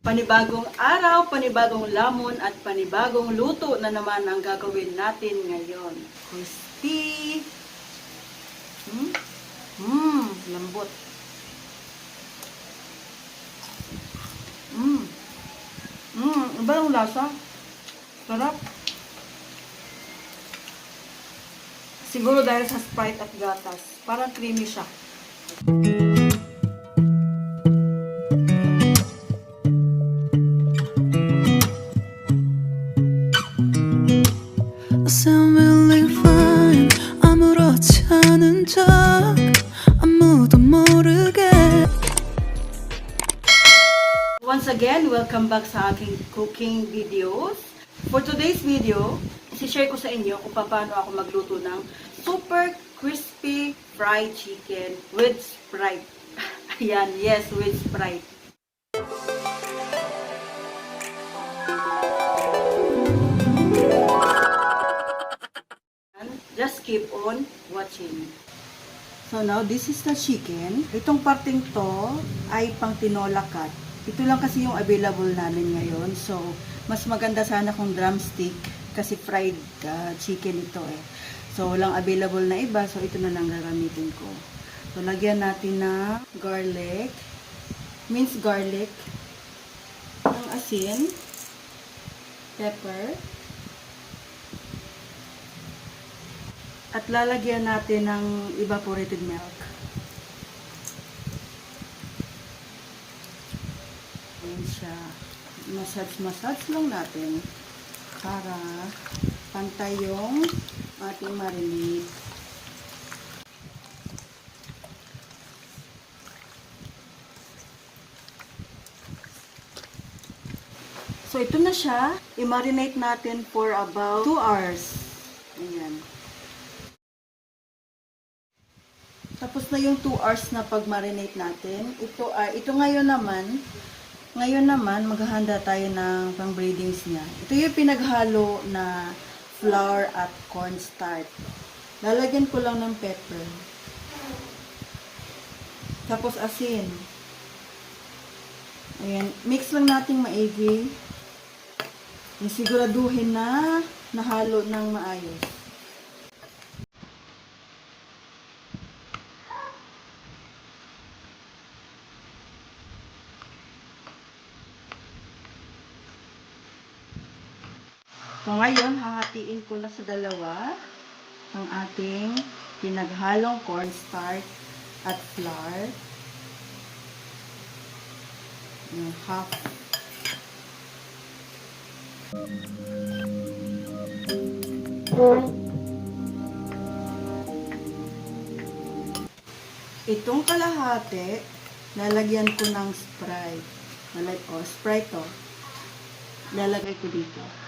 Panibagong araw, panibagong lamon at panibagong luto na naman ang gagawin natin ngayon. Crispy. Lambot. Iba yung lasa. Sarap. Siguro dahil sa Sprite at gatas. Parang creamy siya. Really fine. 아무렇지 않은 척 아무도 모르게. Once again, welcome back sa aking cooking videos. For today's video, isi-share ko sa inyo kung paano ako magluto ng super crispy fried chicken with Sprite. Ayan, yes, with Sprite. Just keep on watching. So now, this is the chicken. Itong parting to ay pang tinola cut. Ito lang kasi yung available namin ngayon. So, mas maganda sana kung drumstick kasi fried chicken ito eh. So, walang available na iba. So, ito na lang gagamitin ko. So, lagyan natin na garlic. Minced garlic. Ang asin. Pepper. At lalagyan natin ng evaporated milk. Ayan siya. Massage lang natin para pantay yung ating marinade. So, ito na siya. I-marinate natin for about 2 hours. Ayan. Tapos na yung 2 hours na pag-marinate natin. Ito ngayon naman, maghahanda tayo ng pang-breadings niya. Ito yung pinaghalo na flour at cornstarch. Lalagyan ko lang ng pepper. Tapos asin. Ayan, mix lang nating maigi. Siguraduhin na nahalo ng maayos. So, ngayon, hahatiin ko na sa dalawa ang ating pinaghalong cornstarch at flour. Yung half. Itong kalahati, lalagyan ko ng Sprite. Sprite to. Lalagay ko dito.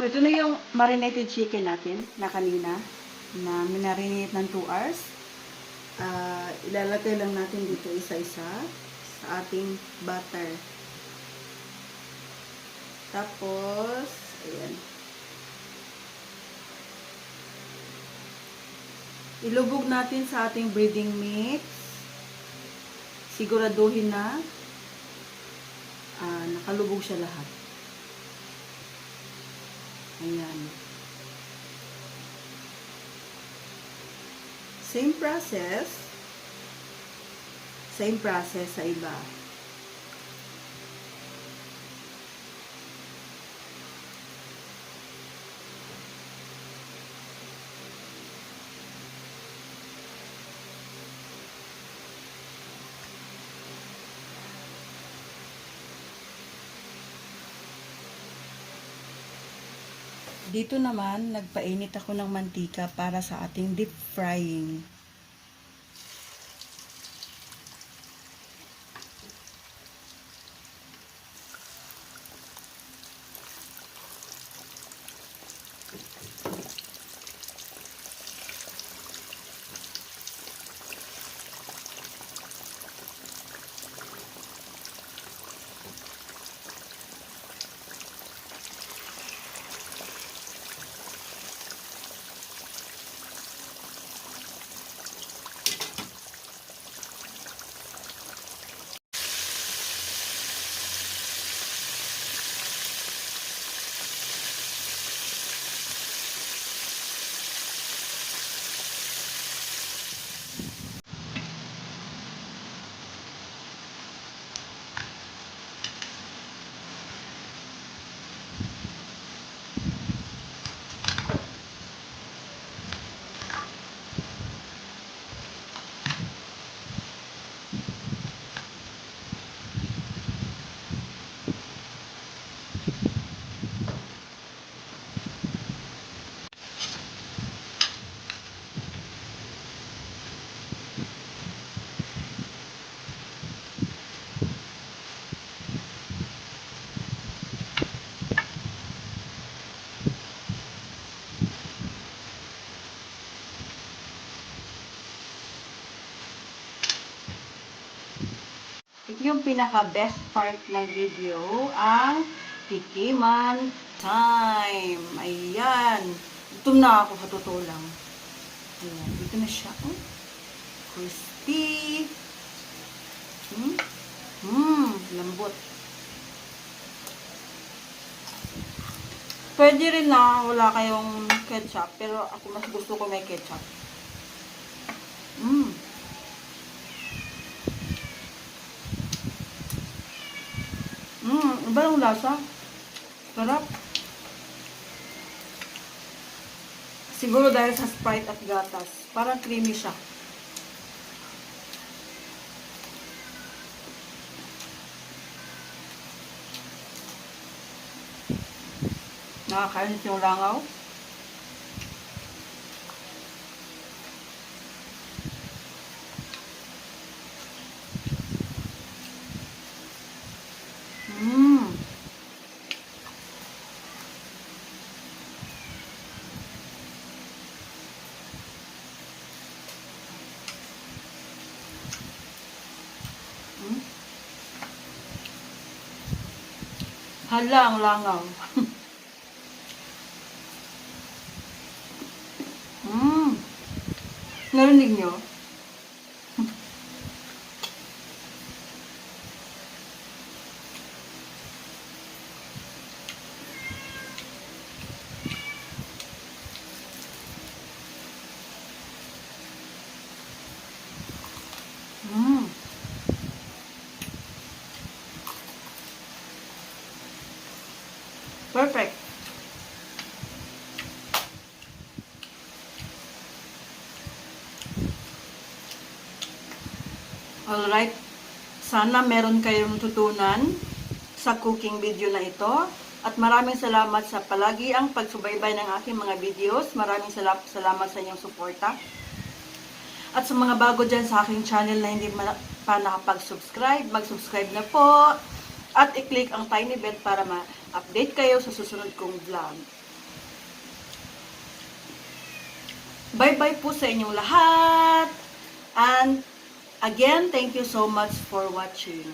So, ito na yung marinated chicken natin na kanina, na minarinate ng 2 hours. Ilalagay lang natin dito isa-isa sa ating butter. Tapos, ayan. Ilubog natin sa ating breading mix. Siguraduhin na nakalubog siya lahat. Ayan. Same process sa iba. Dito naman, nagpainit ako ng mantika para sa ating deep frying. Yung pinaka-best part ng video, ang tikiman time. Ayan. Gutom na ako sa totoo lang. Ayan. Dito na siya. Oh. Crispy. Lambot. Pwede rin na wala kayong ketchup, pero ako mas gusto ko may ketchup. Iba yung lasa. Sarap. Siguro dahil sa Sprite at gatas. Parang creamy siya. Nakakainit yung langaw. Hala, ang langaw. Narinig nyo? Perfect. Alright. Sana meron kayong tutunan sa cooking video na ito. At maraming salamat sa palagi ang pagsubaybay ng aking mga videos. Maraming salamat sa inyong suporta. At sa mga bago dyan sa aking channel na hindi pa nakapag-subscribe, mag-subscribe na po. At i-click ang tiny bell para ma-update kayo sa susunod kong vlog. Bye-bye po sa inyong lahat. And again, thank you so much for watching.